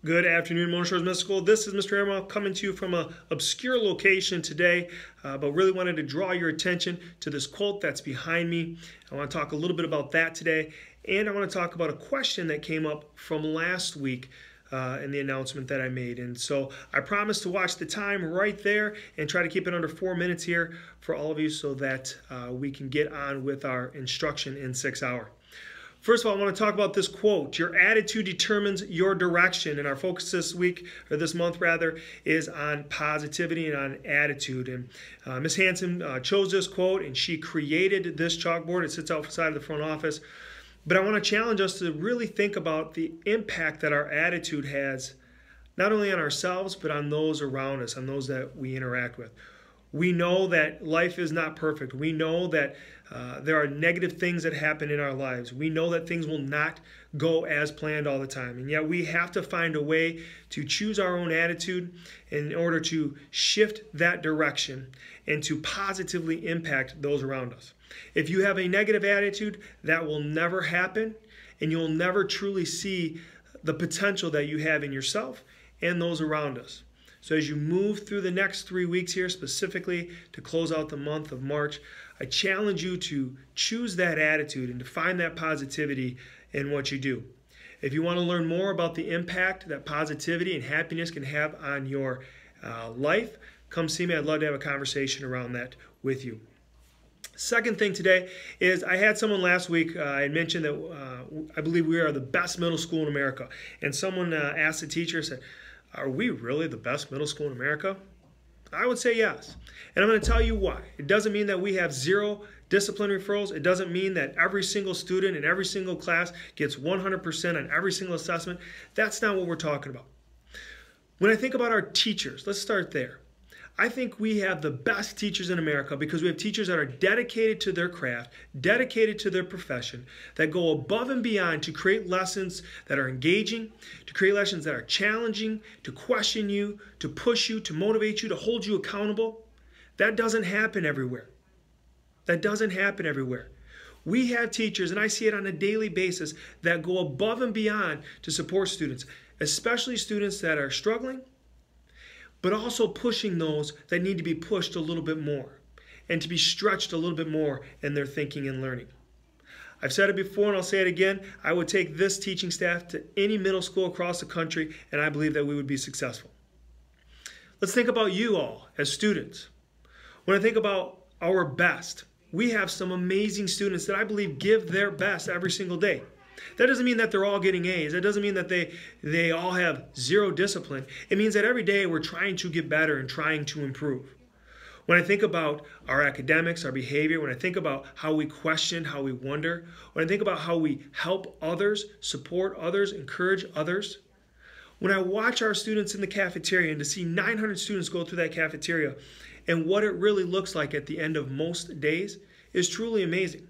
Good afternoon, Mona Shores Middle School. This is Mr. Amarov coming to you from an obscure location today, but really wanted to draw your attention to this quote that's behind me. I want to talk a little bit about that today, and I want to talk about a question that came up from last week in the announcement that I made. And so I promise to watch the time right there and try to keep it under 4 minutes here for all of you so that we can get on with our instruction in 6 hours. First of all, I want to talk about this quote. Your attitude determines your direction. And our focus this week, or this month rather, is on positivity and on attitude. And Ms. Hanson chose this quote, and she created this chalkboard. It sits outside of the front office. But I want to challenge us to really think about the impact that our attitude has, not only on ourselves, but on those around us, on those that we interact with. We know that life is not perfect. We know that there are negative things that happen in our lives. We know that things will not go as planned all the time. And yet we have to find a way to choose our own attitude in order to shift that direction and to positively impact those around us. If you have a negative attitude, that will never happen, and you'll never truly see the potential that you have in yourself and those around us. So as you move through the next 3 weeks here, specifically to close out the month of March, I challenge you to choose that attitude and to find that positivity in what you do. If you want to learn more about the impact that positivity and happiness can have on your life, come see me. I'd love to have a conversation around that with you. Second thing today is I had someone last week, I mentioned that I believe we are the best middle school in America. And someone asked the teacher, said, "Are we really the best middle school in America?" I would say yes. And I'm going to tell you why. It doesn't mean that we have zero discipline referrals. It doesn't mean that every single student in every single class gets 100% on every single assessment. That's not what we're talking about. When I think about our teachers, let's start there. I think we have the best teachers in America because we have teachers that are dedicated to their craft, dedicated to their profession, that go above and beyond to create lessons that are engaging, to create lessons that are challenging, to question you, to push you, to motivate you, to hold you accountable. That doesn't happen everywhere. That doesn't happen everywhere. We have teachers, and I see it on a daily basis, that go above and beyond to support students, especially students that are struggling, but also pushing those that need to be pushed a little bit more and to be stretched a little bit more in their thinking and learning. I've said it before and I'll say it again. I would take this teaching staff to any middle school across the country, and I believe that we would be successful. Let's think about you all as students. When I think about our best, we have some amazing students that I believe give their best every single day. That doesn't mean that they're all getting A's. That doesn't mean that they all have zero discipline. It means that every day we're trying to get better and trying to improve. When I think about our academics, our behavior, when I think about how we question, how we wonder, when I think about how we help others, support others, encourage others, when I watch our students in the cafeteria and to see 900 students go through that cafeteria and what it really looks like at the end of most days is truly amazing.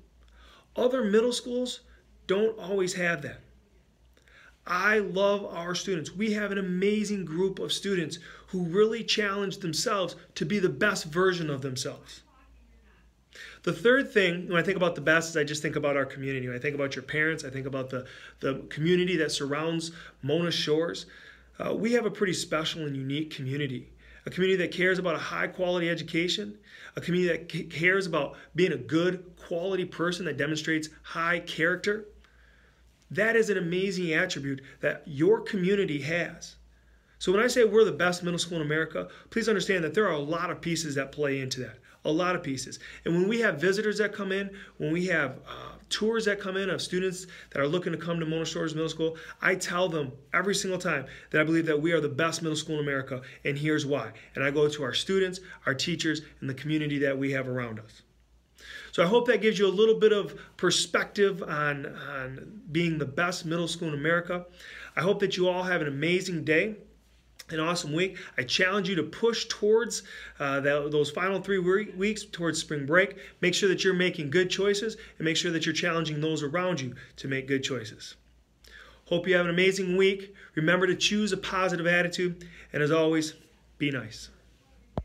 Other middle schools don't always have that. I love our students. We have an amazing group of students who really challenge themselves to be the best version of themselves. The third thing, when I think about the best, is I just think about our community. When I think about your parents, I think about the community that surrounds Mona Shores. We have a pretty special and unique community. A community that cares about a high quality education, a community that cares about being a good quality person that demonstrates high character. That is an amazing attribute that your community has. So when I say we're the best middle school in America, please understand that there are a lot of pieces that play into that. A lot of pieces. And when we have visitors that come in, when we have tours that come in of students that are looking to come to Mona Shores Middle School, I tell them every single time that I believe that we are the best middle school in America, and here's why. And I go to our students, our teachers, and the community that we have around us. So I hope that gives you a little bit of perspective on being the best middle school in America. I hope that you all have an amazing day, an awesome week. I challenge you to push towards those final 3 weeks towards spring break. Make sure that you're making good choices and make sure that you're challenging those around you to make good choices. Hope you have an amazing week. Remember to choose a positive attitude, and as always, be nice.